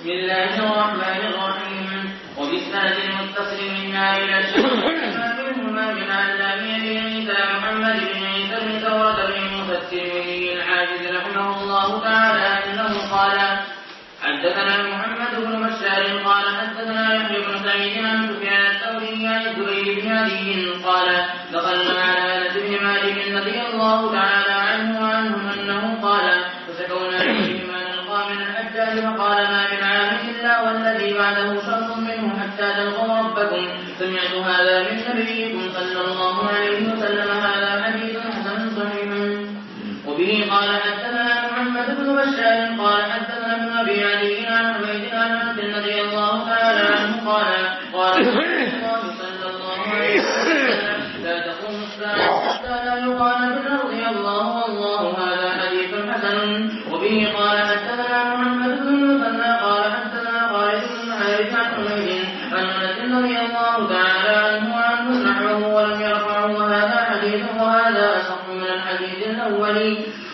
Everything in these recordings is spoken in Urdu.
بسم الله الرحمن الرحيم وبالسند المتصل منا إلى الشيخ منهما من علام بن عيسى محمد بن عيسى بن ثورة بن موسى الترمذي الحافظ رحمه الله تعالى أنه قال حدثنا محمد بن بشار قال حدثنا يحيى بن سعيد عن سفيان الثوري عن الزبير بن عدي قال دخلنا على انس بن مالك رضي الله تعالى عنه وعنهم انه قال فشكونا اليه ما نلقى من الحجاج فقال ما من عام الا والذي بعده شر منه حتى تلقوا ربكم سمعت هذا من نبيكم صلى الله عليه وسلم هذا حديث حسن صحيح. وبه قال حدثنا محمد بن بشار قال حدثنا ابن ابي علي عن حميد عن انس رضي الله تعالى عنه قال رسول الله صلى الله عليه وسلم لا تقوم الساعه حتى لا يقال في الارض الله الله هذا حديث حسن. وبه قال حدثنا محمد بن المثنى قال حدثنا خالد بن حارث عن حميد عن انس رضي الله تعالى عنه وعنه نحوه ولم يرفعه وهذا حديث وهذا اصح من الحديث الاول.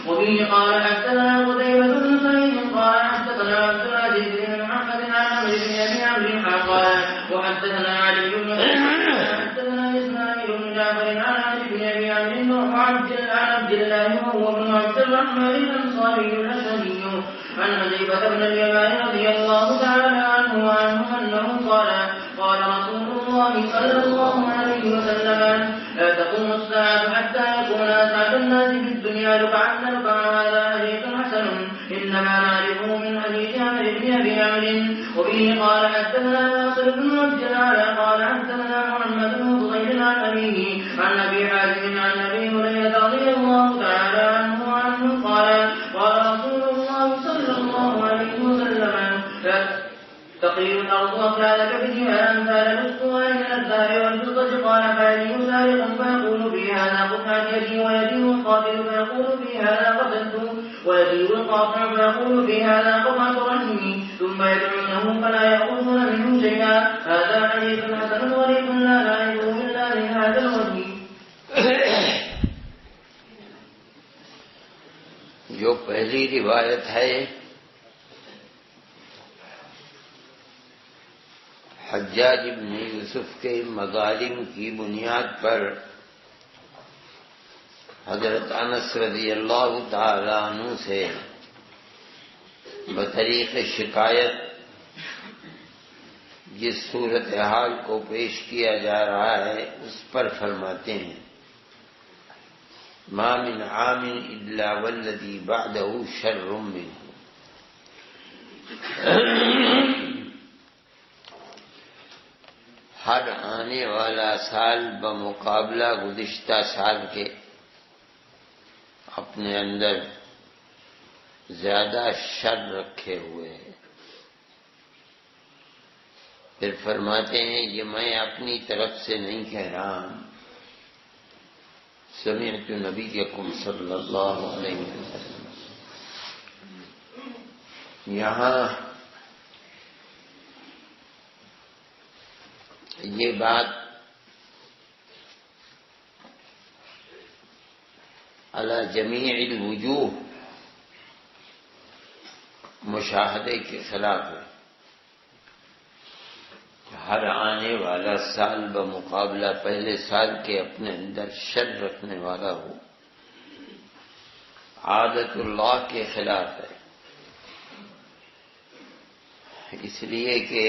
وبه قال حدثنا قتيبة بن سعيد قال حدثنا عبد العزيز بن محمد عن عمرو بن ابي عمرو قال وحدثنا علي بن حدثنا اسماعيل بن جعفر عن علي بن ابي عمرو وعن عبد الله وهو بن عبد الرحمن الانصاري الاشهري عن حذيفة بن اليمان رضي الله تعالى عنه وعنه انه قال رسول الله صلى الله عليه وسلم لا تقوم الساعة حتى يكون أسعد الناس في الدنيا لكعن هذا حديث حسن إنما نعرفه من حديث عمرو بن أبي عمرو. وبه قال حدثنا ناصر بن عبد الأعلى قال حدثنا محمد بن فضيل عن أبيه عن أبي حازم عن أبي هريرة رضي الله تعالى عنه وعنه قال رسول الله صلى الله عليه وسلم تقيل الأرض أفعالك بجهة أمثال نسكها من الدهر والفضة قال فعلي سارق فيقول في هذا قطعت يدي ويدي القاتل فيقول في هذا قتلت ويدي القاطع فيقول في هذا قطعت رحمي ثم يدعونه فلا يأخذون منه شيئا. هذا حديث حسن غريب لا نعرفه إلا من هذا الوجه. جو پہلی روایت ہے حجاج بن یوسف کے مظالم کی بنیاد پر حضرت انس رضی اللہ تعالی عنہ سے بطریق شکایت جس صورتحال کو پیش کیا جا رہا ہے اس پر فرماتے ہیں ما من عام الا والذی بعدہ شر منہ. ہر آنے والا سال بمقابلہ گزشتہ سال کے اپنے اندر زیادہ شر رکھے ہوئے ہیں. پھر فرماتے ہیں یہ میں اپنی طرف سے نہیں کہہ رہا ہوں، سمعت نبیکم صلی اللہ علیہ وسلم. یہاں یہ بات علی جمیع الوجوہ مشاہدے کے خلاف ہے. ہر آنے والا سال بمقابلہ پہلے سال کے اپنے اندر شر رکھنے والا ہو، عادت اللہ کے خلاف ہے. اس لیے کہ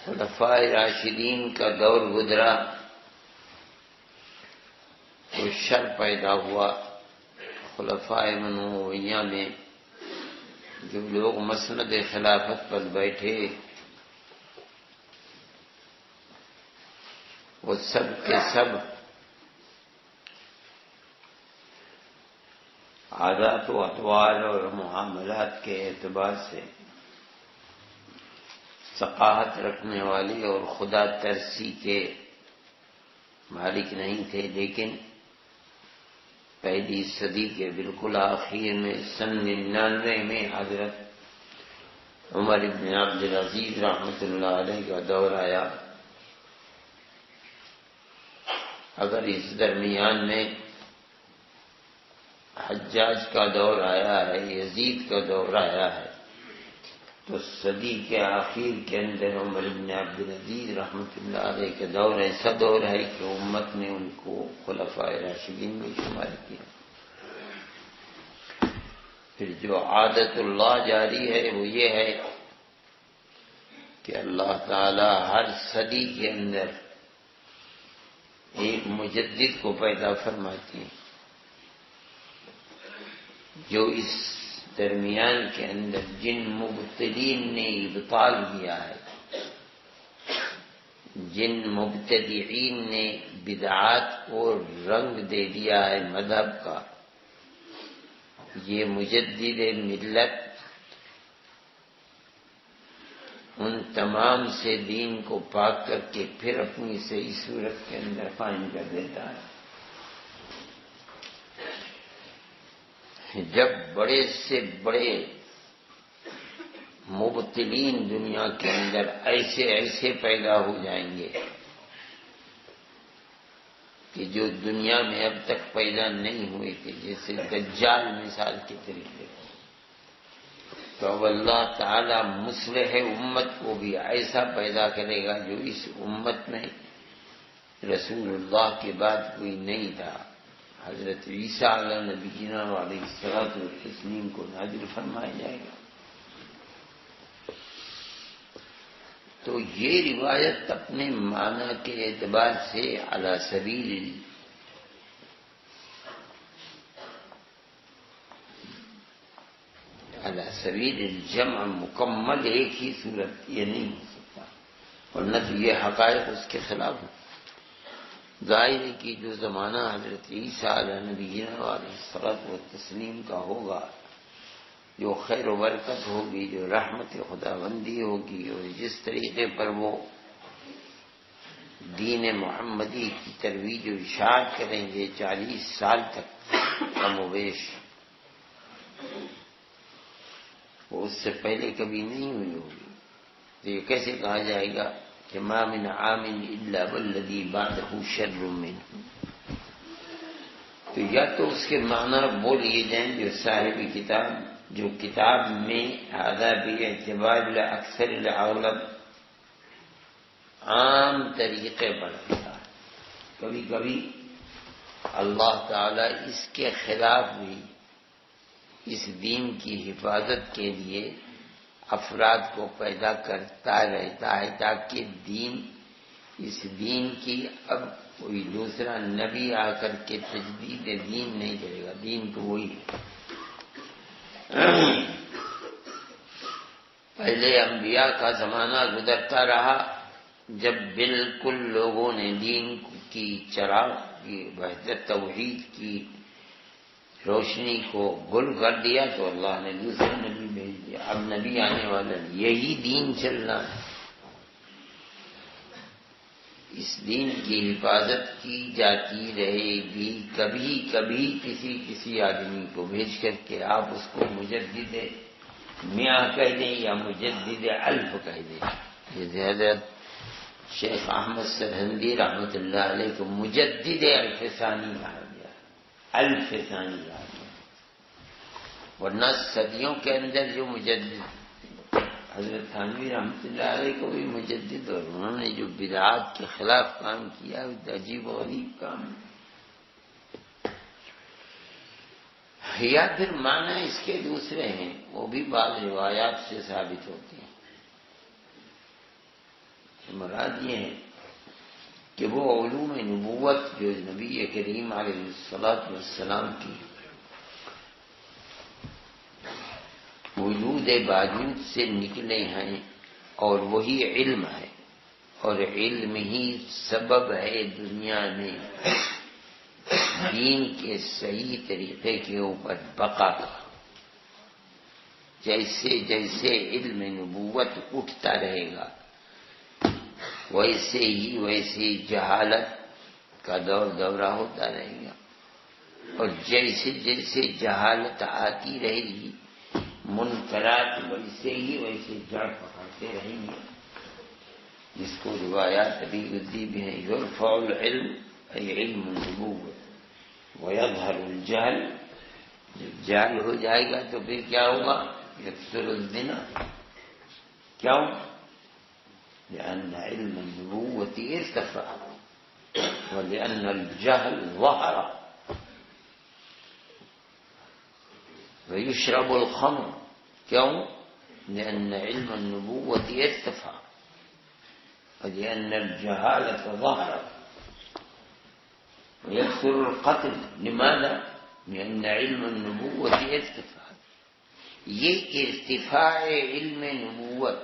خلفاء راشدین کا دور گزرا تو شر پیدا ہوا. خلفاء منویہ میں جو لوگ مسند خلافت پر بیٹھے وہ سب کے سب عادات و اطوار اور معاملات کے اعتبار سے ثقافت رکھنے والی اور خدا ترسی کے مالک نہیں تھے. لیکن پہلی صدی کے بالکل آخر میں سن 99 میں حضرت عمر بن عبد العزیز رحمۃ اللہ علیہ کا دور آیا. اگر اس درمیان میں حجاج کا دور آیا ہے، یزید کا دور آیا ہے، تو صدی کے آخر کے اندر عمر بن عبدالعزیز رحمۃ اللہ علیہ کا دور ایسا دور ہے کہ امت نے ان کو خلفائے راشدین میں شمار کیا۔ پھر جو عادت اللہ جاری ہے وہ یہ ہے کہ اللہ تعالی ہر صدی کے اندر ایک مجدد کو پیدا فرماتی ہے، جو اس درمیان کے اندر جن مبتدین نے ابطال کیا ہے، جن مبتدعین نے بدعات کو رنگ دے دیا ہے مذہب کا، یہ مجدد ملت ان تمام سے دین کو پاک کر کے پھر اپنی صحیح صورت کے اندر قائم کر دیتا ہے۔ جب بڑے سے بڑے مبتلین دنیا کے اندر ایسے ایسے پیدا ہو جائیں گے کہ جو دنیا میں اب تک پیدا نہیں ہوئے تھے، جیسے دجال مثال کے طریقے، تو اب اللہ تعالی مصلح امت کو بھی ایسا پیدا کرے گا جو اس امت میں رسول اللہ کے بعد کوئی نہیں تھا۔ حضرت عیسیٰ علیہ نبینا علیہ الصلوۃ والتسلیم کو نازل فرمایا جائے گا۔ تو یہ روایت اپنے معنی کے اعتبار سے علی سبیل الجمع مکمل ایک ہی صورت یہ نہیں ہو سکتا، ورنہ تو یہ حقائق اس کے خلاف ہیں۔ ظاہر ہے کہ جو زمانہ حضرت عیسیٰ علیہ نبینا علیہ الصلوۃ والتسلیم کا ہوگا، جو خیر و برکت ہوگی، جو رحمت خداوندی ہوگی، اور جس طریقے پر وہ دین محمدی کی ترویج و اشاعت کریں گے 40 سال تک کم و بیش، وہ اس سے پہلے کبھی نہیں ہوئی ہوگی۔ تو یہ کیسے کہا جائے گا کہ ما من عام الا والذی بعدہ شر منہ؟ تو یا تو اس کے معنی وہ لیے جائیں جو صاحب کتاب، جو کتاب میں هذا باعتبار اکثر الاغلب عام طریقے پر ہوتا ہے، کبھی کبھی اللہ تعالی اس کے خلاف بھی اس دین کی حفاظت کے لیے افراد کو پیدا کرتا رہتا ہے، تاکہ اس دین کی اب کوئی دوسرا نبی آ کر کے تجدید دین نہیں کرے گا، دین تو وہی ہے۔ پہلے انبیاء کا زمانہ گزرتا رہا جب بالکل لوگوں نے دین کی چراغ کی وحدت توحید کی روشنی کو گل کر دیا، تو اللہ نے دوسرا نبی بھیج دیا۔ اب نبی آنے والا یہی دین چلنا ہے، اس دین کی حفاظت کی جاتی رہے گی۔ کبھی کبھی کسی آدمی کو بھیج کر کے آپ اس کو مجدد میاں کہہ دیں یا مجدد الف کہہ دیں۔ یہ حضرت شیخ احمد سرہندی رحمۃ اللہ علیہ کو مجدد الف ثانی کہا گیا، الف ثانی کہا گیا، ورنہ صدیوں کے اندر جو مجدد حضرت تھانوی رحمۃ اللہ علیہ کو بھی مجدد، اور انہوں نے جو بدعات کے خلاف کام کیا وہ عجیب و غریب کام ہے۔ یا پھر معنی اس کے دوسرے ہیں، وہ بھی بعض روایات سے ثابت ہوتے ہیں۔ مراد یہ ہے کہ وہ علوم نبوت جو نبی کریم علیہ الصلوۃ والسلام کی وجود باوجود سے نکلے ہیں، اور وہی علم ہے، اور علم ہی سبب ہے دنیا میں دین کے صحیح طریقے کے اوپر بقا کا۔ جیسے جیسے علم نبوت اٹھتا رہے گا، ویسے جہالت کا دورہ ہوتا رہے گا، اور جیسے جیسے جہالت آتی رہے گی منکرات ویسے جڑ پکڑتے رہیں گے، جس کو روایات ابھی گزری بھی ہیں، یرفع العلم ای علم النبوت ویظہر الجہل جب جہل ہو جائے گا تو پھر کیا ہوگا؟ یکثر الزنا. کیوں؟ لأن علم النبوة ارتفع ولأن الجهل ظهر ويشرب الخمر. کیوں؟ لأن علم النبوة ارتفع ولأن الجهالة ظهرت ويكثر القتل. لماذا؟ لأن علم النبوة ارتفع. یہ ارتفاع علم نبوت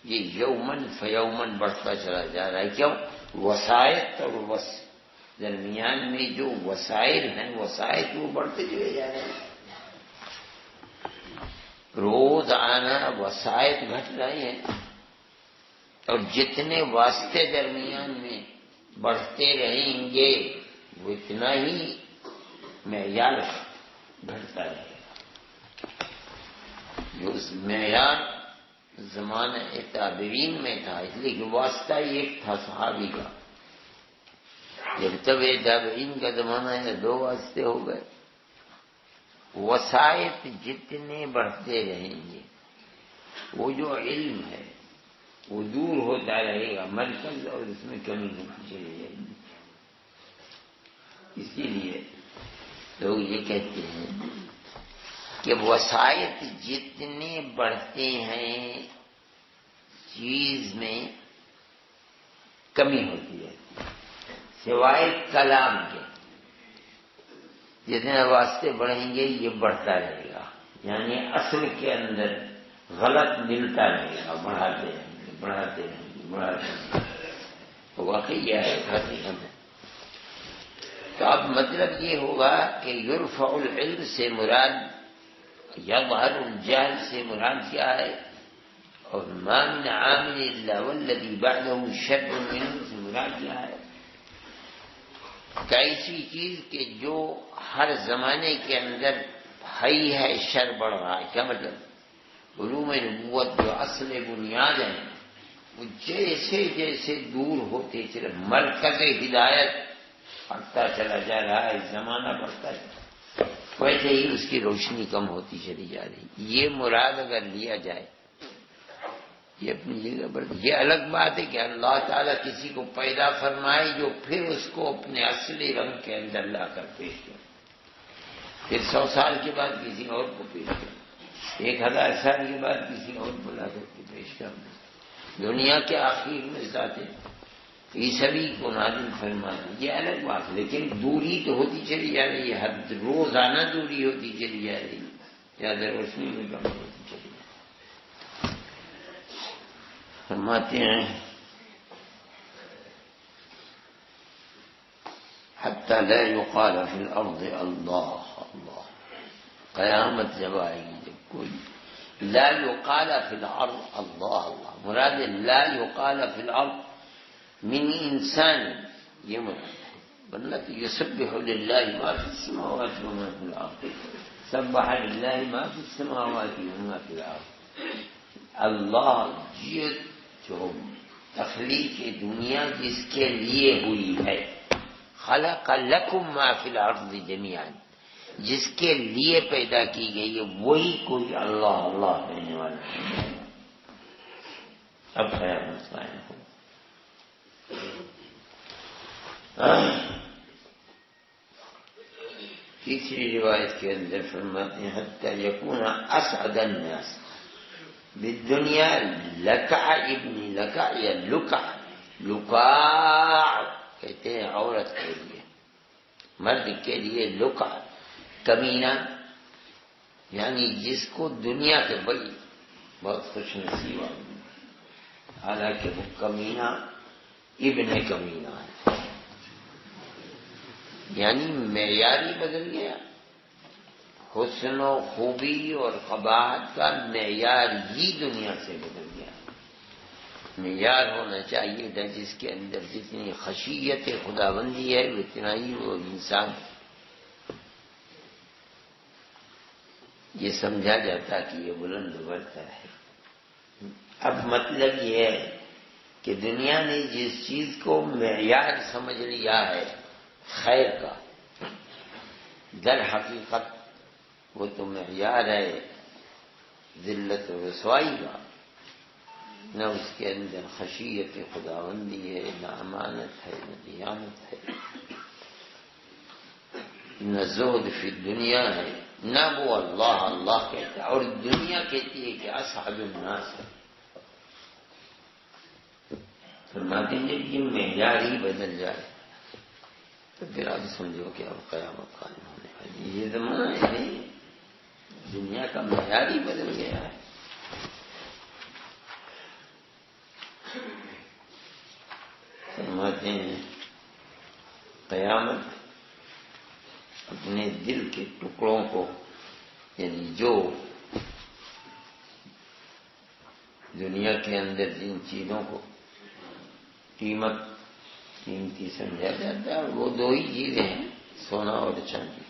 یہ یومن فیومن بڑھتا چلا جا رہا ہے. کیوں؟ وسائط اور درمیان میں جو وسائل ہیں وسائط وہ بڑھتے چلے جا رہے ہیں. روز آنا وسائط گھٹ رہے ہیں اور جتنے واسطے درمیان میں بڑھتے رہیں گے وہ اتنا ہی معیار گھٹتا رہے گا. جو معیار زمانہ تابعین میں تھا اس لیے کہ واسطہ ہی ایک تھا صحابی کا. جب تب تابعین کا زمانہ ہے 2 واسطے ہو گئے. وسائط جتنے بڑھتے رہیں گے وہ جو علم ہے وہ دور ہوتا رہے گا مرکز اور اس میں کمی ہوتی چلی جائے گی. اسی لیے لوگ یہ کہتے ہیں کہ وسائط جتنے بڑھتے ہیں چیز میں کمی ہوتی ہے سوائے کلام کے. جتنے واسطے بڑھیں گے یہ بڑھتا رہے گا یعنی اصل کے اندر غلط ملتا رہے گا. بڑھاتے رہیں گے. تو واقعی یہ ہے حقیقت ہے. تو اب مطلب یہ ہوگا کہ یرفع العلم سے مراد یظہر الجہل سے مراد کیا ہے اور ما من عامل الا والذی بعدہ شر منہ سے مراد کیا ہے. ایسی چیز کہ جو ہر زمانے کے اندر ہے شر بڑھ رہا ہے. کیا مطلب؟ علوم نبوت جو اصل بنیاد ہیں وہ جیسے جیسے دور ہوتے چلے مرکز ہدایت بڑھتا چلا جا رہا ہے زمانہ بڑھتا چلا ویسے ہی اس کی روشنی کم ہوتی چلی جا رہی. یہ مراد اگر لیا جائے یہ اپنی جگہ پر. یہ الگ بات ہے کہ اللہ تعالیٰ کسی کو پیدا فرمائے جو پھر اس کو اپنے اصلی رنگ کے اندر لا کر پیش کرے. پھر 100 سال کے بعد کسی اور کو پیش کرے 1000 سال کے بعد کسی اور کو لا کر کے پیش کرے. دنیا کے آخر میں ذاتے عیسوی کو نازل فرما دے یہ الگ بات. لیکن دوری تو ہوتی چلی جا رہی ہے. ہر روزانہ دوری ہوتی چلی جا رہی ہے. زیادہ روشنی میں کم ہوتی چلی جا رہی. فرماتے ہیں حتی لا يقال فی الارض اللہ اللہ. قیامت جب آئے گی جب کوئی لا يقال فی الارض اللہ اللہ مراد لا يقال فی الارض من انسان یہ مراد ورنہ یسبح للہ ما فی السماوات وما فی الارض سبح للہ ما فی السماوات وما فی الارض. اللہ جو تخلیق دنیا جس کے لیے ہوئی ہے خلق لکم ما فی الارض جمیعا جس کے لیے پیدا کی گئی ہے وہی کوئی اللہ اللہ کہنے والا ہے. اب قیامت قائم ہو. تیسری روایت کے اندر فرماتے ہیں حتی یکون اسعد الناس بالدنیا لکع ابن لکع یا لکع لکاع کہتے ہیں عورت کے لیے مرد کے لیے لکع کمینہ یعنی جس کو دنیا کے بڑی بہت خوش نصیب آدمی حالانکہ وہ کمینہ ابن کمینہ ہے یعنی معیاری بدل گیا. حسن و خوبی اور قباحت کا معیار ہی دنیا سے بدل گیا. معیار ہونا چاہیے تھا جس کے اندر جتنی خشیت خداوندی ہے اتنا ہی وہ انسان یہ سمجھا جاتا کہ یہ بلند برتر ہے. اب مطلب یہ ہے کہ دنیا نے جس چیز کو معیار سمجھ لیا ہے خیر کا در حقیقت وہ تو معیار ہے ذلت و رسوائی کا، نہ اس کے اندر خشیت خداوندی ہے، نہ امانت ہے، نہ دیانت ہے، نہ زہد فی دنیا ہے، نہ وہ اللہ اللہ کہتا ہے، اور دنیا کہتی ہے کہ اصحاب الناس ہے۔ فرماتے ہیں جب یہ معیار ہی بدل جائے تو پھر آپ سمجھو کہ اب قیامت قائم ہونے والی۔ یہ زمانہ ہے دنیا کا معیار ہی بدل گیا ہے۔ فرماتے ہیں قیامت اپنے دل کے ٹکڑوں کو، یعنی جو دنیا کے اندر جن چیزوں کو قیمتی سمجھا جاتا ہے، وہ دو ہی چیزیں ہیں، سونا اور چاندی۔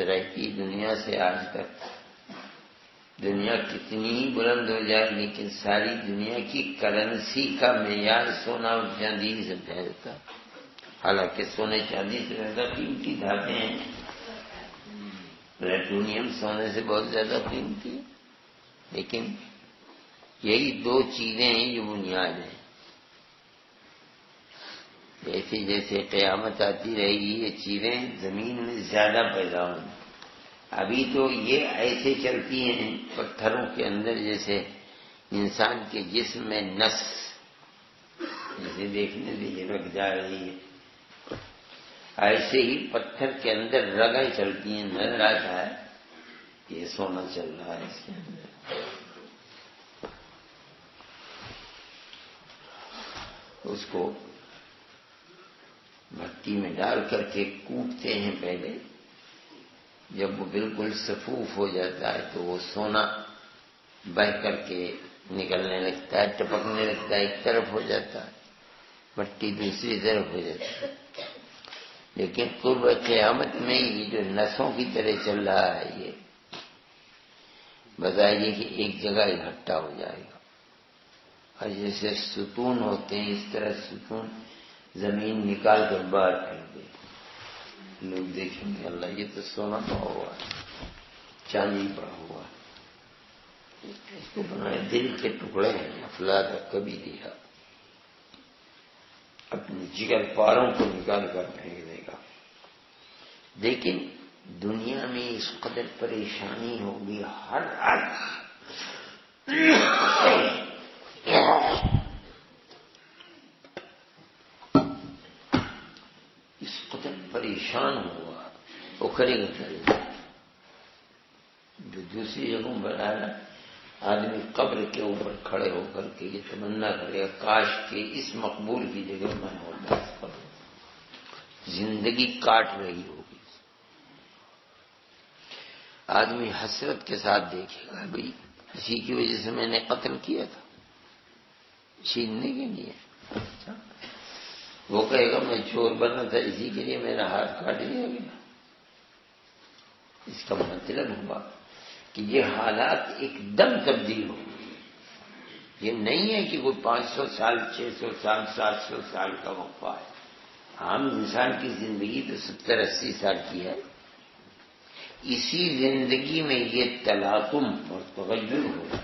رہتی دنیا سے آج تک دنیا کتنی ہی بلند ہو جائے، لیکن ساری دنیا کی کرنسی کا معیار سونا اور چاندی ہی سمجھا جاتا ہے۔ حالانکہ سونے چاندی سے زیادہ قیمتی دھاتیں ہیں، پلیٹونیم سونے سے بہت زیادہ قیمتی ہے، لیکن یہی دو چیزیں ہیں جو بنیاد ہیں۔ جیسے جیسے قیامت آتی رہے گی یہ چیزیں زمین میں زیادہ پیدا ہوں گی۔ ابھی تو یہ ایسے چلتی ہیں پتھروں کے اندر، جیسے انسان کے جسم میں نس، جیسے دیکھنے سے یہ رگ جا رہی ہے، ایسے ہی پتھر کے اندر رگیں چلتی ہیں، نظر آتا ہے یہ سونا چل رہا ہے اس کے اندر۔ اس کو بھٹی میں ڈال کر کے کوٹتے ہیں پہلے، جب وہ بالکل صفوف ہو جاتا ہے تو وہ سونا بہہ کر کے نکلنے لگتا ہے، ٹپکنے لگتا ہے، ایک طرف ہو جاتا ہے، بھٹی دوسری طرف ہو جاتی ہے۔ لیکن قرب قیامت میں یہ جو نسوں کی طرح چل رہا ہے، یہ بتائیے کہ ایک جگہ اکٹھا ہو جائے گا، اور جیسے ستون ہوتے ہیں اس طرح ستون زمین نکال کر باہر پھینک دے، لوگ دیکھیں گے اللہ یہ تو سونا پڑا ہوا ہے، چاندی پڑا ہوا ہے، اس کو بنائے دل کے ٹکڑے ہیں، افلاک کبھی دیا، اپنے جگر پاروں کو نکال کر پھینک دے گا۔ لیکن دنیا میں اس قدر پریشانی ہوگی، ہر اس قدر پریشان ہوا، وہ کرے گا جو دوسری جگہوں پر آیا، آدمی قبر کے اوپر کھڑے ہو کر کے یہ تمنا کرے کاش کہ اس مقبول کی جگہ میں ہوتا، زندگی کاٹ رہی ہوگی۔ آدمی حسرت کے ساتھ دیکھے گا بھئی اسی کی وجہ سے میں نے قتل کیا تھا، چھیننے کے لیے۔ وہ کہے گا میں چور بنا تھا اسی کے لیے میرا ہاتھ کاٹ دیا گیا۔ اس کا مطلب ہوا کہ یہ حالات ایک دم تبدیل ہو گئے۔ یہ نہیں ہے کہ کوئی 500 سال 600 سال 700 سال کا وقفہ ہے۔ عام انسان کی زندگی تو 70-80 سال کی ہے، اسی زندگی میں یہ تلاقم اور تغیر ہوا۔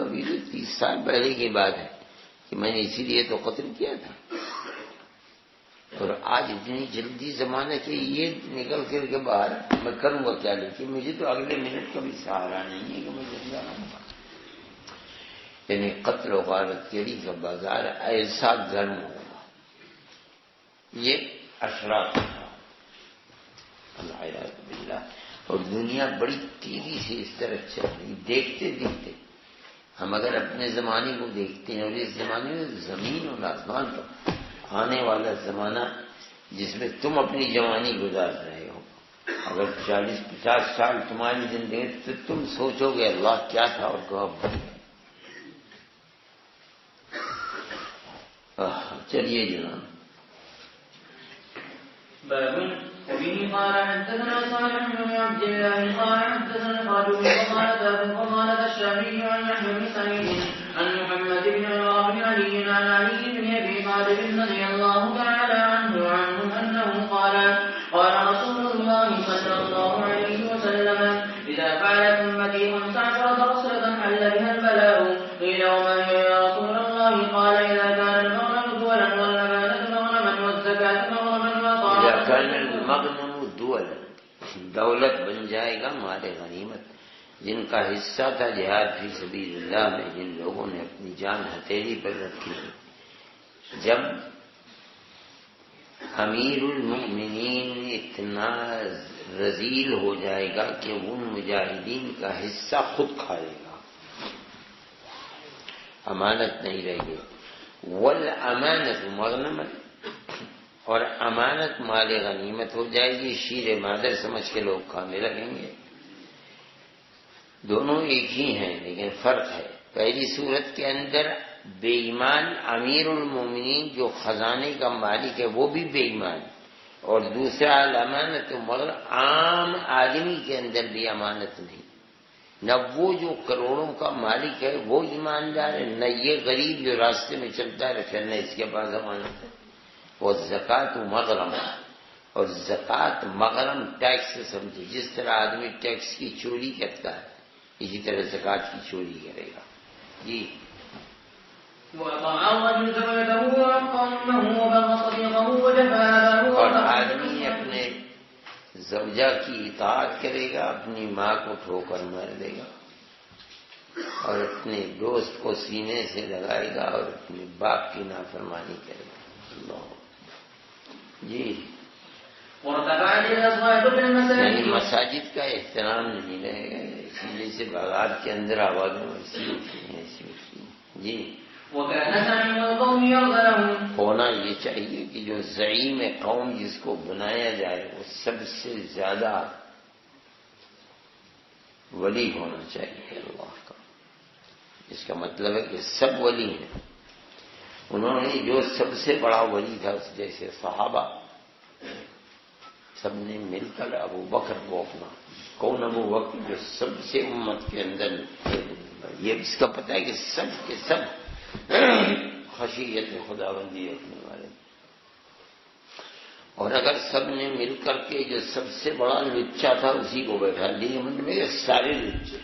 ابھی تو 30 سال پہلے کی بات ہے کہ میں نے اسی لیے تو قتل کیا تھا، اور آج اتنی جلدی زمانہ کہ یہ نکل کر کے باہر میں کروں گا کیا، لیکن مجھے تو اگلے منٹ کا بھی سہارا نہیں ہے کہ میں زندہ رہوں گا۔ یعنی قتل و غارت گری کا بازار ایسا گرم ہوگا، یہ اشراف العیاذ باللہ۔ اور دنیا بڑی تیزی سے اس طرح چل رہی، دیکھتے دیکھتے ہم اگر اپنے زمانے کو دیکھتے ہیں، اور اس زمانے میں زمین اور آسمان کا آنے والا زمانہ جس میں تم اپنی جوانی گزار رہے ہو، اگر 40-50 سال تمہاری زندگی تو تم سوچو گے اللہ کیا تھا اور کب۔ چلیے جناب، باب وبه قال حدثنا صالح بن عبد الله قال حدثنا خالد وقال الشافعي عن يحيى بن سعيد عن محمد بن عمرو بن علي عن علي بن ابي طالب رضي الله تعالى عنه انه قال قال رسول الله صلى الله أمتي 15 خصلة حل بها البلاء قيل وما هي يا رسول الله قال إذا كان المغنم دولا والأمانة مغنما والزكاة مغنما وطاعة إذا كان المغنم دولا دولت بن جائے گا مال غنیمت. جن کا حصہ تھا جہاد فی سبیل اللہ میں، جن لوگوں نے اپنی جان ہتھیلی پر رکھی، جب امیر المؤمنین اتنا رذیل ہو جائے گا کہ ان مجاہدین کا حصہ خود کھائے گا، امانت نہیں رہے گی. والامانت مغنما، اور امانت مال غنیمت ہو جائے گی، شیر مادر سمجھ کے لوگ کھانے لگیں گے. دونوں ایک ہی ہیں لیکن فرق ہے. پہلی صورت کے اندر بے ایمان امیر المومنین جو خزانے کا مالک ہے وہ بھی بے ایمان، اور دوسرا الامانت مگر عام آدمی کے اندر بھی امانت نہیں. نہ وہ جو کروڑوں کا مالک ہے وہ ایماندار ہے، نہ یہ غریب جو راستے میں چلتا رہتا ہے نہ اس کے پاس امانت ہے. وہ زکوٰۃ مغرم، اور زکوٰۃ مغرم ٹیکس سے سمجھے، جس طرح آدمی ٹیکس کی چوری کرتا ہے اسی طرح زکوٰۃ کی چوری کرے گا. جی اور آدمی اپنے زوجہ کی اطاعت کرے گا، اپنی ماں کو ٹھوکر مار دے گا، اور اپنے دوست کو سینے سے لگائے گا، اور اپنے باپ کی نافرمانی کرے گا. اللہ جی یعنی مساجد کا احترام نہیں رہے گا، اسی لیے سے باغات کے اندر آوازیں ایسی اٹھتی ہیں ایسی اٹھتی ہیں. جی ہونا یہ چاہیے کہ جو زعیم قوم جس کو بنایا جائے وہ سب سے زیادہ ولی ہونا چاہیے اللہ کا. اس کا مطلب ہے کہ سب ولی ہیں. انہوں نے جو سب سے بڑا ولی تھا جیسے صحابہ سب نے مل کر ابو بکر کو اپنا، کون ابو بکر جو سب سے امت کے اندر یہ اس کا پتہ ہے کہ سب کے سب خشیت خدا بندی رکھنے والے، اور اگر سب نے مل کر کے جو سب سے بڑا لچا تھا اسی کو بیٹھا لیے من میں سارے لچے،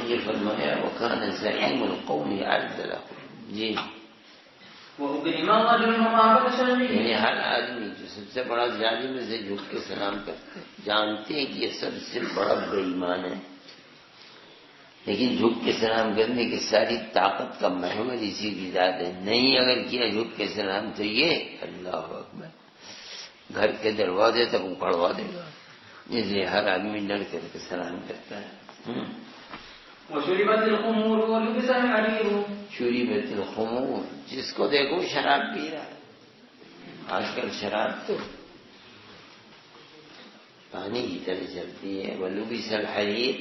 یہ فرمایا وکان زعیم القوم عدل. جی یعنی ہر آدمی جو سب سے بڑا ظالم میں سے جھک کے سلام کرتے جانتے ہیں کہ یہ سب سے بڑا بے ایمان ہے، لیکن جھک کے سلام کرنے کی ساری طاقت کا محور اسی کی ذات ہے. نہیں اگر کیا جھک کے سلام تو یہ اللہ اکبر گھر کے دروازے تک اکھڑوا دے گا. اس لیے ہر آدمی ڈر کر کے سلام کرتا ہے. وشربت الخمور ولبس الحرير. شربت الخمور جس کو دیکھو شراب پی رہا ہے. آج کل شراب تو پانی کی طرح چلتی ہے. ولبس الحرير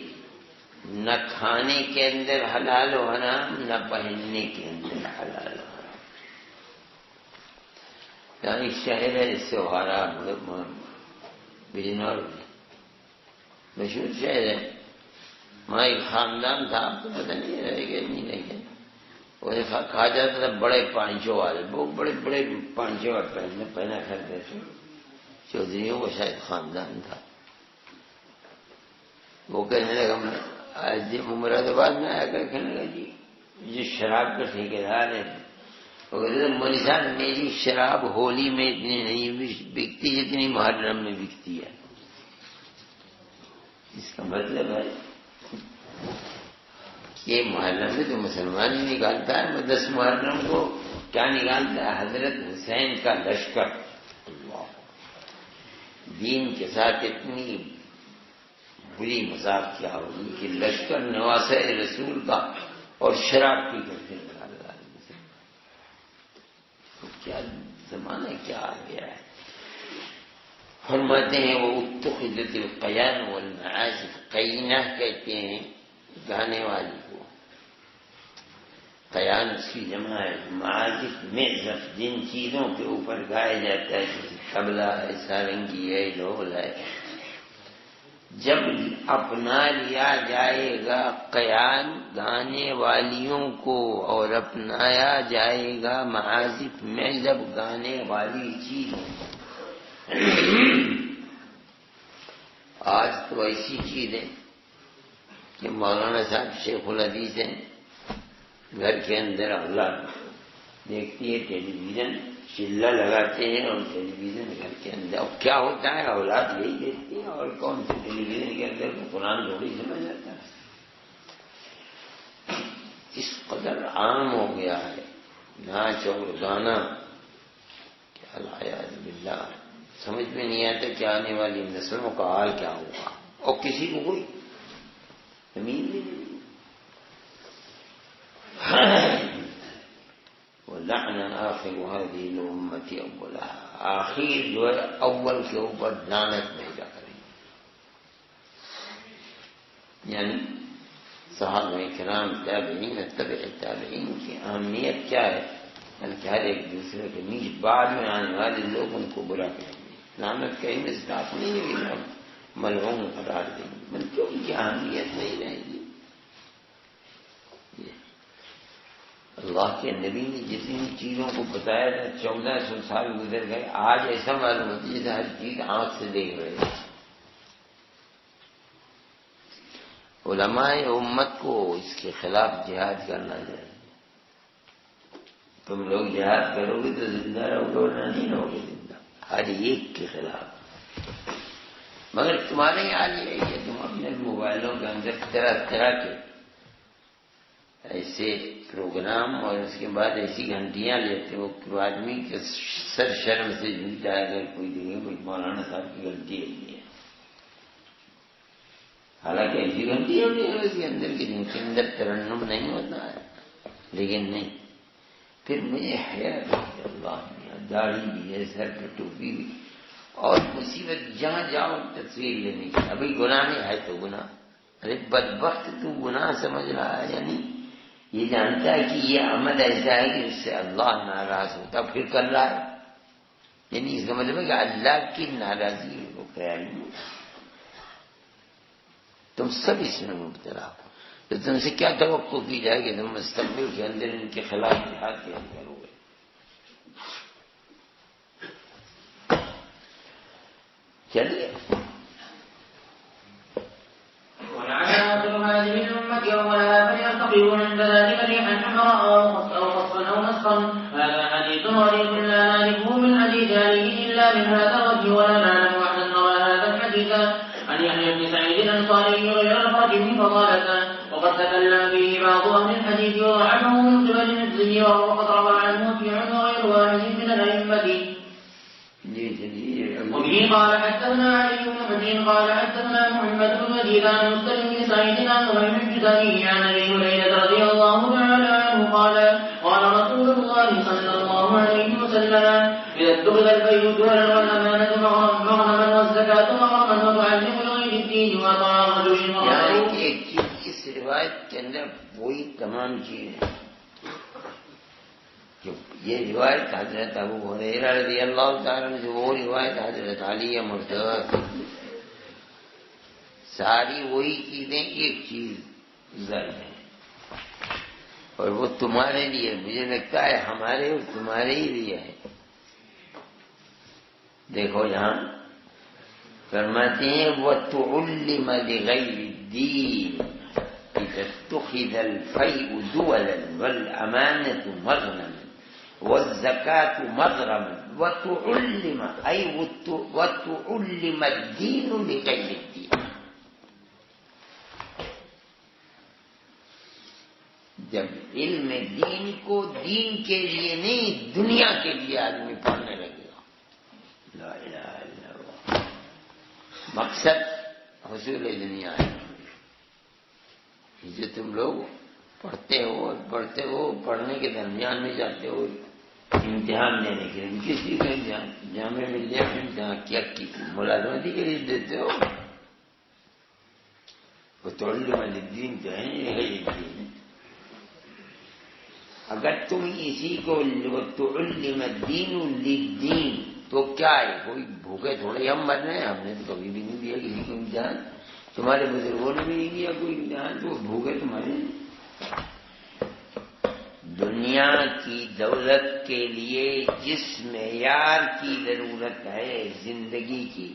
نہ کھانے کے اندر حلال و حرام نہ پہننے کے اندر حلال و حرام. یعنی شہر ہے اس سے حرام بجنور مشہور شہر ہے. وہاں ایک خاندان تھا، آپ کو پتہ نہیں رہے گا نہیں رہے گا، وہ کھا جاتا تھا بڑے پانچوں والے، بہت بڑے بڑے پانچوں والے پہنا کرتے تھے. چودھریوں کا شاید خاندان تھا. وہ کہنے لگا آج جب مرادآباد میں آیا کر کہنے لگا جی جو شراب کا ٹھیکیدار ہے وہ کہتے تھے مولوی صاحب میری شراب ہولی میں اتنی نہیں بکتی جتنی محرم میں بکتی ہے. اس کا مطلب ہے یہ محرم میں تو مسلمان ہی نکالتا ہے. 10 محرم کو کیا نکالتا ہے؟ حضرت حسین کا لشکر. اللہ دین کے ساتھ اتنی بری مذاق کیا ہوگی کہ لشکر نواسہ رسول کا اور شراب پی کر پھر کیا زمانہ کیا آ گیا ہے. فرماتے ہیں وہ اتخذت القیان والمعازف، قینہ کہتے ہیں گانے والی کو، قیان اس کی جمع ہے، معازف معزف جن چیزوں کے اوپر گایا جاتا ہے جیسے طبلہ ہے، سارنگی ہے، ڈھول ہے. جب اپنا لیا جائے گا قیان گانے والیوں کو اور اپنایا جائے گا معازف معزف گانے والی چیزوں آج تو ایسی چیز ہے کہ مولانا صاحب شیخ الحدیث ہیں، گھر کے اندر اولاد دیکھتی ہے ٹیلی ویژن، چلہ لگاتے ہیں اور ٹیلی ویژن گھر کے اندر، اب کیا ہوتا ہے اولاد یہی دیکھتی ہے، اور کون سے ٹیلی ویژن کے اندر قرآن تھوڑی سمجھ جاتا ہے. اس قدر عام ہو گیا ہے ناچ اور گانا کہ العیاذ باللہ سمجھ میں نہیں آتا کہ آنے والی نسلوں کا حال کیا ہوگا، اور کسی کو کوئی زمین نہیں. وَلَعْنَ آخِرُ هَذِهِ الْأُمَّةِ أَوَّلَهَا، آخر جو ہے اول کے اوپر لعنت بھیجا کریں گے. یعنی صحابہ کرام تابعین تبع تابعین کی اہمیت کیا ہے، بلکہ ہر ایک دوسرے کے نیچ بعد میں آنے والے لوگ ان کو برا کہیں گے. لعنت کہیں میں اسٹاف نہیں ہوگی، ملعون قرار دیں گے، بلکہ ان کی اہمیت نہیں رہے گی. اللہ کے نبی نے جتنی چیزوں کو بتایا تھا 1400 سال گزر گئے، آج ایسا معلوم ہوتی ہے جیسے ہر چیز آنکھ سے دیکھ رہے ہیں. علماء امت کو اس کے خلاف جہاد کرنا چاہیے. تم لوگ جہاد کرو گے تو زندہ رہو گے، ورنہ نہیں رہو گے زندہ، ہر ایک کے خلاف. مگر تمہارے یہاں یہ ہے کہ تم اپنے موبائلوں کے اندر طرح طرح کے ایسے پروگرام اور اس کے بعد ایسی گھنٹیاں لیتے ہو کہ آدمی کے سر شرم سے جھک جائے اگر کوئی دیکھے کوئی مولانا صاحب کی گھنٹی ہے. حالانکہ ایسی گھنٹی ہوتی ہے اس کے اندر کی جن کے اندر ترنم نہیں ہوتا ہے، لیکن نہیں. پھر مجھے حیرت ہے، اللہ نے داڑھی بھی ہے، سر پہ ٹوپی بھی، اور مصیبت جہاں جاؤ تصویر لینے کی. ابھی گناہ نہیں ہے تو گناہ، ارے بدبخت تو گناہ سمجھ رہا ہے، یعنی یہ جانتا ہے کہ یہ عمل ایسا ہے کہ اس سے اللہ ناراض ہوتا پھر کر رہا ہے. یعنی اس کا مطلب ہے کہ اللہ کی ناراضی کو خیال نہیں. تم سب اس میں مبتلا ہو، تو تم سے کیا توقع کی جائے کہ تم مستقبل کے اندر ان کے خلاف جہاد کیا کرو گے. چلیے يومها فليرتقبوا عند ذلك ريحا حمراء أو خصفا أو نسخا. هذا حديث غريب لا نعرفه من حديث علي إلا من هذا الوجه، ولا نعلم أحدا روى هذا الحديث عن يحيى بن سعيد الأنصاري غير الفرج فقالته، وقد تكلم فيه بعض أهل الحديث وضعفه من قبل مثله، وهو قد روى عنه وكيع وغير واحد من الأئمة. وبه قال حدثنا علي بن حجر قال حدثنا محمد بن مزيد عن مسلم بن سعيد عن وهب الجزائي عن ابي هريره رضي الله تعالى عنه قال قال رسول الله صلى الله عليه وسلم اذا اتخذ البيت والامانه مغنما والزكاه مغرما وتعلم الغير الدين واطاع رجل یہاں ایک چیز اس روایت کے اندر وہی تمام چیز ہے. یہ روایت حضرت ابو ہریرہ رضی اللہ تعالیٰ عنہ سے، وہ روایت حضرت علی مرتضی، ساری وہی چیزیں ایک چیز زر ہے، اور وہ تمہارے لیے، مجھے لگتا ہے ہمارے اور تمہارے ہی لیے ہے. دیکھو یہاں فرماتے ہیں وَتُعُلِّمَ لِغَيْرِ الدِّينِ إِذَا اتُّخِذَ الْفَيْءُ دُوَلًا وَالْأَمَانَةُ مَغْنَمًا والزکاة مغرما وتعلم أي وتعلم الدین لغیر الدین. جب علم دین کو دین کے لیے نہیں دنیا کے لیے آدمی پڑھنے لگے گا، لا الہ الا اللہ، مقصد حصول دنیا ہے. جو تم لوگ پڑھتے ہو پڑھنے کے درمیان میں جاتے ہو امتحان دینے کے لیے، کسی کو امتحان جامع مل جائے امتحان کیا کی ملازمتی کے لیے دیتے ہو. وہ تعلم الدین جو ہے یہ اگر تم اسی کو تعلم الدین للدین تو کیا ہے، کوئی بھوکے تھوڑے ہم مر رہے ہیں، ہم نے تو کبھی بھی نہیں دیا کسی کو امتحان، تمہارے بزرگوں نے بھی نہیں دیا کوئی امتحان، تو بھوکے تمہارے. دنیا کی دولت کے لیے جس معیار کی ضرورت ہے زندگی کی،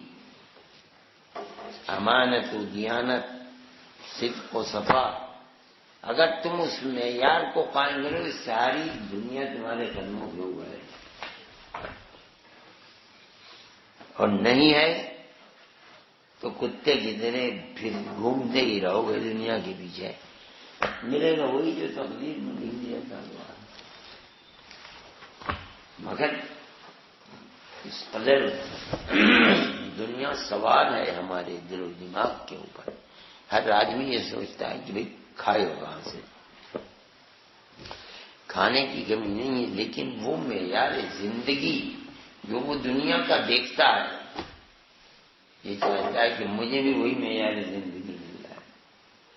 امانت و دیانت، صدق و صفا، اگر تم اس معیار کو قائم کرو ساری دنیا تمہارے قدموں کے اوپر ہے، اور نہیں ہے تو کتے کی طرح پھر گھومتے ہی رہو گے دنیا کے پیچھے، ملے گا وہی جو تقدیر میں لکھ دیا تھا۔ مگر اس قدر دنیا سوال ہے ہمارے دل و دماغ کے اوپر، ہر آدمی یہ سوچتا ہے کہ بھئی کھائے ہو کہاں سے، کھانے کی کمی نہیں ہے، لیکن وہ معیار زندگی جو وہ دنیا کا دیکھتا ہے یہ چاہتا ہے کہ مجھے بھی وہی معیار زندگی مل رہا ہے،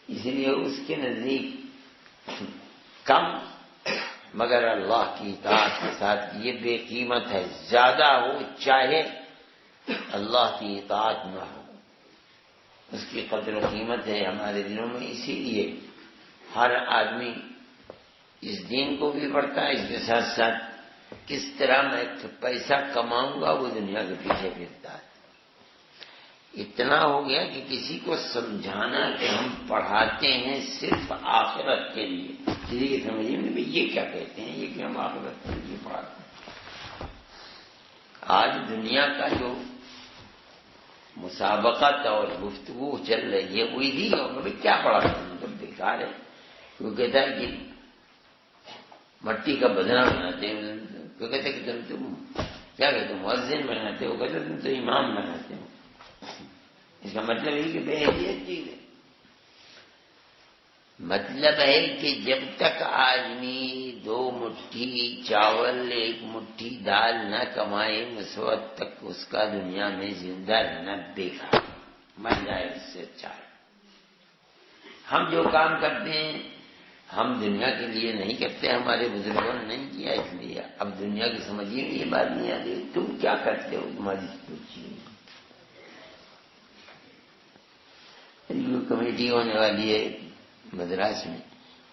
اس لیے اس کے نزدیک کم مگر اللہ کی اطاعت کے ساتھ یہ بے قیمت ہے، زیادہ ہو چاہے اللہ کی اطاعت نہ ہو، اس کی قدر و قیمت ہے ہمارے دلوں میں۔ اسی لیے ہر آدمی اس دین کو بھی پڑھتا ہے، اس کے ساتھ ساتھ کس طرح میں پیسہ کماؤں گا وہ دنیا کے پیچھے پھرتا ہے۔ اتنا ہو گیا کہ کسی کو سمجھانا کہ ہم پڑھاتے ہیں صرف آخرت کے لیے، کسی کی سمجھ میں بھی یہ کیا کہتے ہیں، یہ کہ ہم آخرت کے لیے پڑھاتے ہیں۔ آج دنیا کا جو مسابقت اور گفتگو چل رہی ہے وہ اسی اور کیا پڑھاتے ہیں، مطلب بیکار ہے۔ وہ کہتا ہے کہ مٹی کا بدنہ بناتے ہیں، وہ کہتے ہیں کہ تم کیا کہتے ہو مؤذن بناتے ہو، کہتے تم تو امام بناتے ہو۔ اس کا مطلب یہ کہ بے حیثیت چیز ہے۔ مطلب ہے کہ جب تک آدمی 2 مٹھی چاول 1 مٹھی دال نہ کمائے اس وقت تک اس کا دنیا میں زندہ رہنا بیکار، مر جائے اس سے اچھا ہے۔ ہم جو کام کرتے ہیں ہم دنیا کے لیے نہیں کرتے، ہمارے بزرگوں نے نہیں کیا، اس لیے اب دنیا کی سمجھیے یہ بات نہیں آتی تم کیا کرتے ہو، تمہاری سوچی کمیٹی ہونے والی ہے مدراس میں،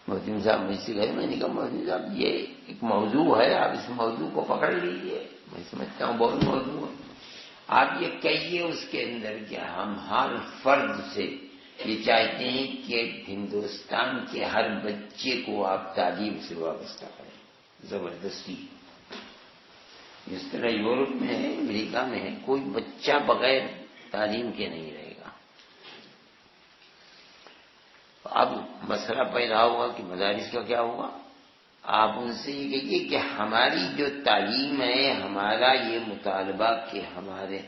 محتم صاحب مجھ سے گئے، میں نے کہا محتم صاحب یہ ایک موضوع ہے، آپ اس موضوع کو پکڑ لیجیے، میں سمجھتا ہوں بہت موضوع ہے، آپ یہ کہیے اس کے اندر کیا ہم ہر فرد سے یہ چاہتے ہیں کہ ہندوستان کے ہر بچے کو آپ تعلیم سے وابستہ کریں زبردستی، جس طرح یورپ میں ہے امریکہ میں ہے، کوئی بچہ بغیر تعلیم کے نہیں رہے گا۔ اب مسئلہ پیدا ہوا کہ مدارس کا کیا ہوگا، آپ ان سے یہ کہیے کہ ہماری جو تعلیم ہے، ہمارا یہ مطالبہ کہ ہمارے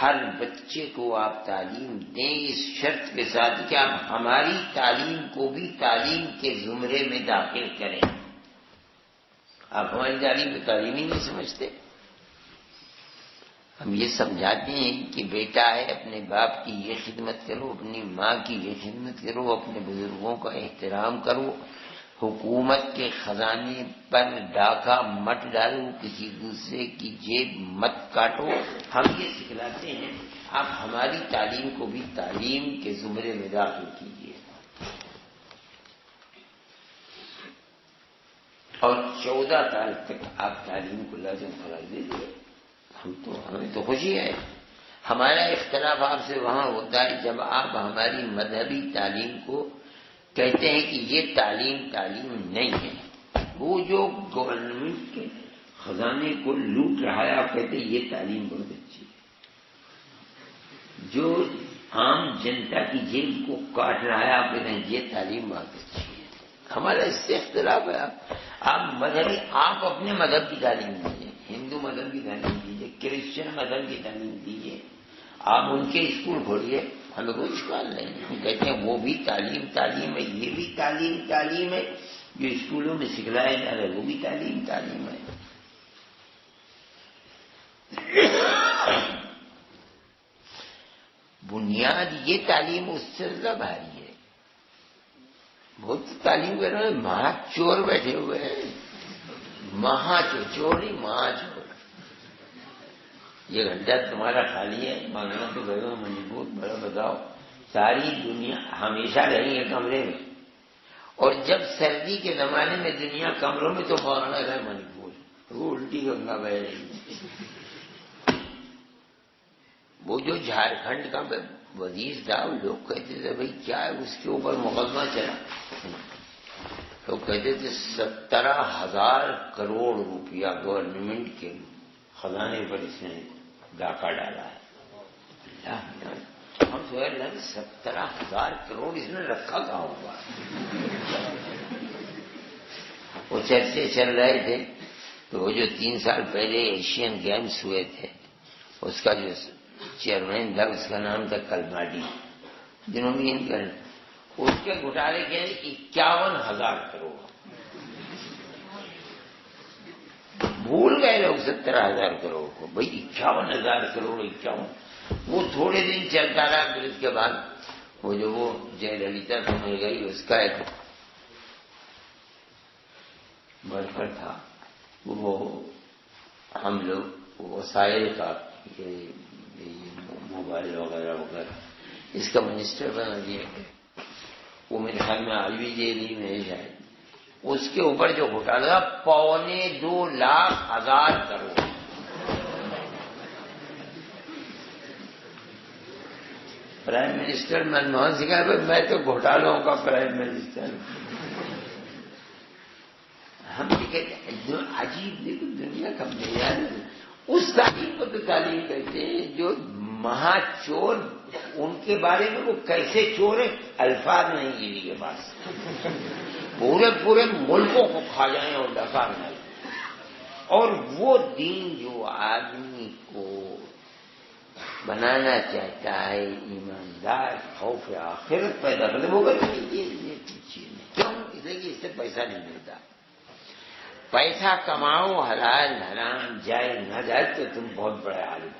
ہر بچے کو آپ تعلیم دیں، اس شرط کے ساتھ کہ آپ ہماری تعلیم کو بھی تعلیم کے زمرے میں داخل کریں۔ آپ ہماری تعلیم کو تعلیم ہی نہیں سمجھتے۔ ہم یہ سمجھاتے ہیں کہ بیٹا ہے اپنے باپ کی یہ خدمت کرو، اپنی ماں کی یہ خدمت کرو، اپنے بزرگوں کا احترام کرو، حکومت کے خزانے پر ڈاکہ مت ڈالو، کسی دوسرے کی جیب مت کاٹو، ہم یہ سکھلاتے ہیں۔ آپ ہماری تعلیم کو بھی تعلیم کے زمرے میں داخل کیجیے، اور 14 سال تک آپ تعلیم کو لازم قرار دیجیے۔ ہمیں تو خوشی ہے، ہمارا اختلاف آپ سے وہاں ہوتا ہے جب آپ ہماری مذہبی تعلیم کو کہتے ہیں کہ یہ تعلیم نہیں ہے۔ وہ جو گورنمنٹ کے خزانے کو لوٹ رہا ہے آپ کہتے ہیں یہ تعلیم بہت اچھی ہے، جو عام جنتا کی جیب کو کاٹ رہا ہے آپ کہتے ہیں یہ تعلیم بہت اچھی ہے۔ ہمارا اس سے اختلاف ہے۔ آپ اپنے مذہب کی تعلیم دیجیے، ہندو مذہب کی تعلیم دیجیے، کرسچن مذہب کی تعلیم دیجیے، آپ ان کے اسکول کھولیے، ہمیں کوئی اشکال نہیں۔ ہم کہتے ہیں وہ بھی تعلیم ہے، یہ بھی تعلیم ہے، جو اسکولوں میں سکھلایا جا رہا ہے وہ بھی تعلیم ہے۔ بنیاد یہ تعلیم اس سے زیادہ بھاری ہے۔ بہت تعلیم کر رہے ہیں، مہا چور بیٹھے ہوئے ہیں، چور نہیں مہا چور۔ یہ گھنٹہ تمہارا خالی ہے، مانگنا تو گھروں میں مجبور، بڑا بتاؤ، ساری دنیا ہمیشہ رہیں گے کمرے میں، اور جب سردی کے زمانے میں دنیا کمروں میں تو مانگنا ہے مجبور، وہ الٹی گنگا بہ رہی ہے۔ وہ جو جھارکھنڈ کا وزیر صاحب لوگ کہتے تھے بھائی کیا ہے اس کے اوپر مقدمہ چلا، لوگ کہتے تھے 17,000 کروڑ روپیہ گورنمنٹ کے خزانے پر اس نے ڈاکہ ڈالا ہے۔ ہم سوچ رہے ہیں 17,000 کروڑ اس نے رکھا کہاں ہوگا؟ وہ چرچے چل رہے تھے کہ وہ جو 3 سال پہلے ایشین گیمز ہوئے تھے اس کا جو چیئرمین تھا اس کا نام تھا کلماڈی، جنہوں نے اس کے گھوٹالے کے 51,000 کروڑ، بھول گئے لوگ 17,000 کروڑ کو، بھائی 51,000 کروڑ 51، وہ تھوڑے دن چلتا رہا، پھر اس کے بعد وہ جو وہ جے للیتا کو مل گئی، اس کا ایک ورکر تھا، وہ ہم لوگ وسائل کا موبائل وغیرہ وغیرہ اس کا منسٹر بنا دیا گیا، وہ میرے خیال میں آج بھی جیل میں ہے شاید۔ اس کے اوپر جو گھوٹالا 2.25 لاکھ کروڑ، پرائم منسٹر منموہن سنگھ کہا میں تو گھوٹالوں کا پرائم منسٹر۔ ہم یہ کہتے ہیں عجیب، دیکھو دنیا کا معیار، اس تعلیم کو تو تعلیم کہتے ہیں جو مہا چور، ان کے بارے میں وہ کیسے چور ہے الفاظ نہیں کسی کے پاس، پورے ملکوں کو کھا جائیں اور ڈکا نہیں، اور وہ دین جو آدمی کو بنانا چاہتا ہے ایماندار، خوف آخرت پیدا کرتے، وہ کہتے یہ چیز نہیں، کیوں؟ اس لیے کہ اس سے پیسہ نہیں ملتا، پیسہ کماؤ حلال حرام جائز نہ جائز تو تم بہت بڑے عالم۔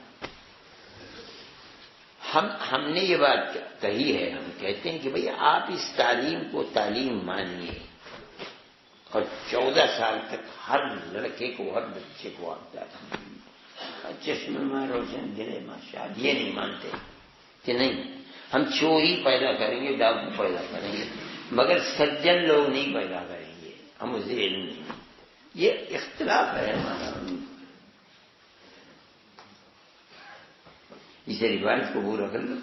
ہم نے یہ بات کہی ہے، ہم کہتے ہیں کہ بھئی آپ اس تعلیم کو تعلیم مانیے، اور 14 سال تک ہر لڑکے کو ہر بچے کو آپ چشمے میں روشن دلے ماشاء، یہ نہیں مانتے کہ نہیں ہم چوری پیدا کریں گے، ڈاکو پیدا کریں گے، مگر سجن لوگ نہیں پیدا کریں گے، ہم اسے علم نہیں، یہ اختلاف ہے ہمارا، اسے روایت کو پورا کر لو۔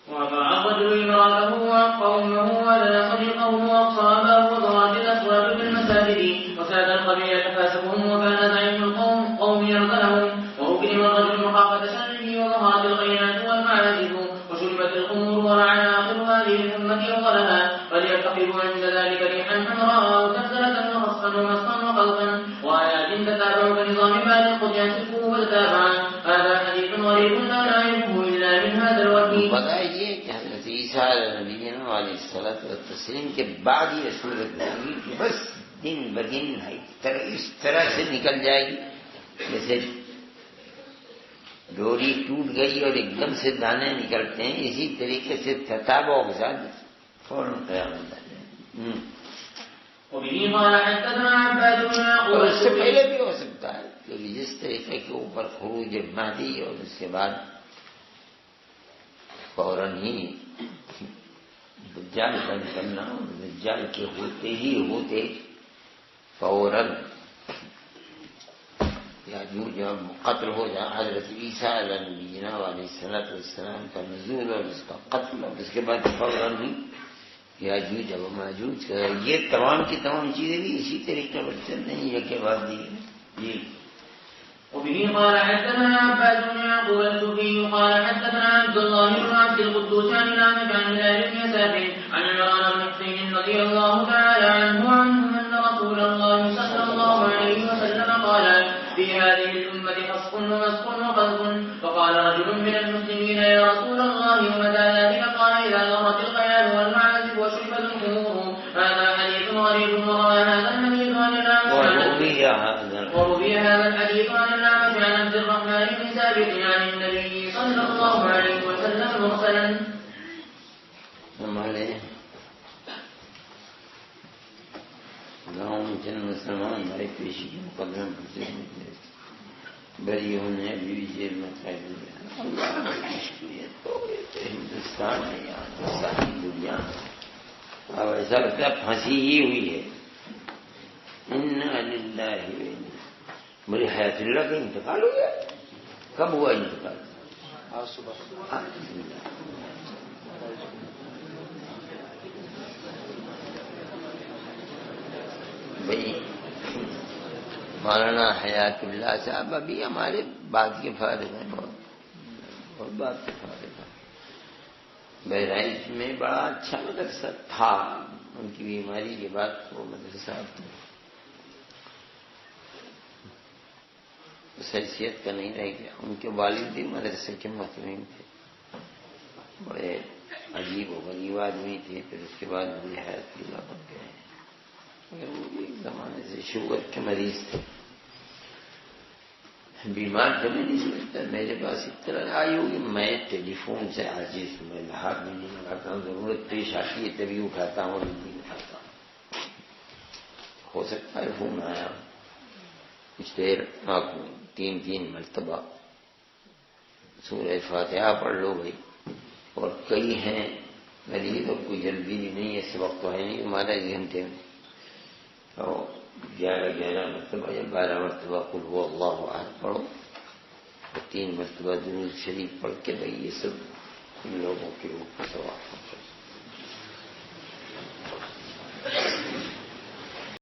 ورفع الرجل امرأته وقومه ولقد قوم وأصحابه وضرات الأسواق في المساجد وساد القبيلة فاسقهم وكان زعيم القوم قوم يرضنهم وأكرم الرجل مخافة شره وظهرت الغينات والمعازف وشربت الخمور ورعى آخر هذه الأمة أولها فليرتقبوا عند ذلك ريحا حمراء أو زلزلة وخصفا ومسخا وخلقا وآيات تتابع كنظام بعد القد ينسفه وتتابعا هذا حديث غريب لا نعرفه إلا من هذا الوكيل۔ بتائیے کہ حضرت عیسیٰ علیہ الصلوۃ والتسلیم کے بعد یہ صورت ہوگی کہ بس دن بدن اس طرح سے نکل جائے گی جیسے ڈوری ٹوٹ گئی اور ایک دم سے دانے نکلتے ہیں، اسی طریقے سے تتابع کے ساتھ فوراً قیامت آ جائے گی۔ اور اس سے پہلے بھی ہو سکتا ہے کہ جس طریقے کے اوپر خروج مہدی اور اس کے بعد فوراً ہی دجال کا نکلنا، دجال کے ہوتے فوراً یاجوج جب قتل ہو جائے، حضرت عیسیٰ علیہ السلام کا نزول اور اس کا قتل، اور اس کے بعد فوراً ہی یاجوج و ماجوج کا، یہ تمام کی تمام چیزیں بھی اسی طریقے پر چل رہی ہے کے بعد جی۔ وبه قال حدثنا عباد بن يعقوب الكوفي قال حدثنا عبد الله بن عبد القدوس عن الأعمش عن هلال بن يسار عن عمران بن حسين رضي الله تعالى عنه أن رسول الله صلى الله عليه وسلم قال في هذه الأمة خصف ومسخ وقذف، فقال رجل من المسلمين يا رسول الله ومتى ذلك؟ قال إذا ظهرت الخيال والمعازف وشربت الخمور. هذا حديث غريب وروى هذا الحديث عن وروي هذا الحديث عن الأعمش عن عبد الرحمن بن ثابت عن النبي صلى الله عليه وسلم مرسلا۔ ہمارے گاؤں میں جن مسلمان ہمارے پیشی کے مقدمے میں بری ہونے ابھی بھی جیل میں قید ہوئے، اللہ کی ہندوستان ہے، یہاں ساری دنیا اب ایسا لگتا ہے پھانسی ہی ہوئی ہے۔ انا للہ، میری حیات اللہ کا انتقال ہو گیا، کب ہوا انتقال؟ آج صبح بھائی مولانا حیات اللہ صاحب ابھی ہمارے بات کے فارغ ہیں، اور بات کے فارغ ہیں۔ بہرائچ میں بڑا اچھا مدرسہ تھا، ان کی بیماری کے بعد وہ مدرسہ اس حیثیت کا نہیں رہ گیا۔ ان کے والد بھی مدرسے کے محترم تھے، بڑے عجیب و غریب آدمی تھے، پھر اس کے بعد بھی حیات اللہ بن گئے، مگر وہ بھی ایک زمانے سے شوگر کے مریض تھے، بیمار تھے۔ میں نہیں سمجھتا میرے پاس اطلاع آئی ہوگی، میں ٹیلی فون سے عاجز ہوں، میں ہاتھ میں نہیں لگاتا ہوں، ضرورت پیش آتی ہے تبھی اٹھاتا ہوں اور نہیں اٹھاتا ہوں۔ ہو سکتا ہے فون آیا کچھ دیر، آپ 3 مرتبہ سورہ فاتحہ پڑھ لو بھائی، اور کئی ہیں مریض اور کوئی جلدی نہیں ہے، اس وقت تو ہے نہیں ہمارا 1 گھنٹے میں، تو 11 مرتبہ یا 12 مرتبہ قل هو اللہ احد پڑھو، اور 3 مرتبہ درود شریف پڑھ کے بھائی یہ سب ان لوگوں کے اوپر ثواب پہنچے۔